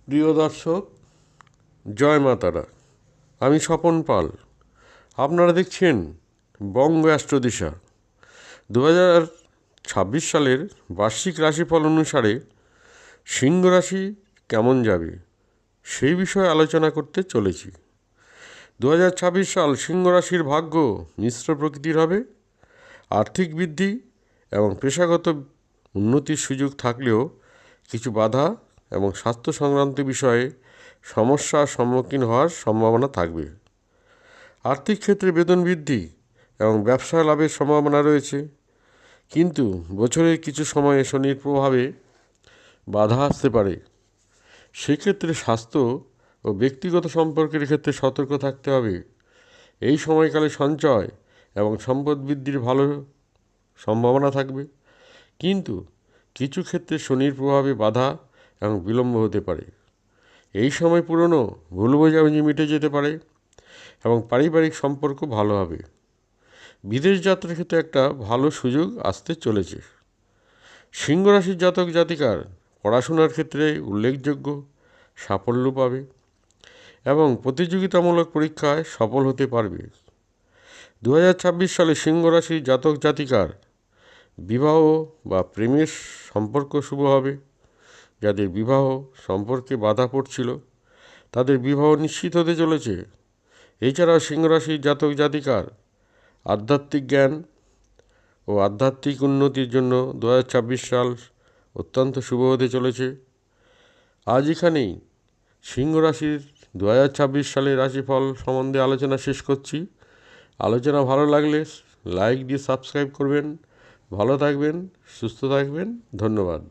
প্রিয় দর্শক, জয় মা তারা। আমি স্বপন পাল। আপনারা দেখছেন বঙ্গ অ্যাস্ট্রোদিশা। 2026 সালের বার্ষিক রাশিফল অনুসারে সিংহ রাশি কেমন যাবে সেই বিষয়ে আলোচনা করতে চলেছি। 2026 সাল সিংহ রাশির ভাগ্য মিশ্র প্রকৃতির হবে। আর্থিক বৃদ্ধি এবং পেশাগত উন্নতির সুযোগ থাকলেও কিছু বাধা এবং স্বাস্থ্য সংক্রান্ত বিষয়ে সমস্যার সম্মুখীন হওয়ার সম্ভাবনা থাকবে। আর্থিক ক্ষেত্রে বেতন বৃদ্ধি এবং ব্যবসা লাভের সম্ভাবনা রয়েছে, কিন্তু বছরের কিছু সময়ে শনির প্রভাবে বাধা আসতে পারে। সেক্ষেত্রে স্বাস্থ্য ও ব্যক্তিগত সম্পর্কের ক্ষেত্রে সতর্ক থাকতে হবে। এই সময়কালে সঞ্চয় এবং সম্পদ বৃদ্ধির ভালো সম্ভাবনা থাকবে, কিন্তু কিছু ক্ষেত্রে শনির প্রভাবে বাধা এবং বিলম্ব হতে পারে। এই সময় পুরনো ভুল বোঝাবুঝি মিটে যেতে পারে এবং পারিবারিক সম্পর্ক ভালো হবে। বিদেশ যাত্রার ক্ষেত্রে একটা ভালো সুযোগ আসতে চলেছে। সিংহ রাশির জাতক জাতিকার পড়াশোনার ক্ষেত্রে উল্লেখযোগ্য সাফল্য পাবে এবং প্রতিযোগিতামূলক পরীক্ষায় সফল হতে পারবে। 2026 সালে সিংহ রাশির জাতক জাতিকার বিবাহ বা প্রেমের সম্পর্ক শুভ হবে। যাদের বিবাহ সম্পর্কে বাধা পড়ছিল তাদের বিবাহ নিশ্চিত হতে চলেছে। এছাড়াও সিংহ রাশির জাতক জাতিকার আধ্যাত্মিক জ্ঞান ও আধ্যাত্মিক উন্নতির জন্য 2026 সাল অত্যন্ত শুভ হতে চলেছে। আজ এখানেই সিংহ রাশির 2026 সালের রাশিফল সম্বন্ধে আলোচনা শেষ করছি। আলোচনা ভালো লাগলে লাইক দিয়ে সাবস্ক্রাইব করবেন। ভালো থাকবেন, সুস্থ থাকবেন। ধন্যবাদ।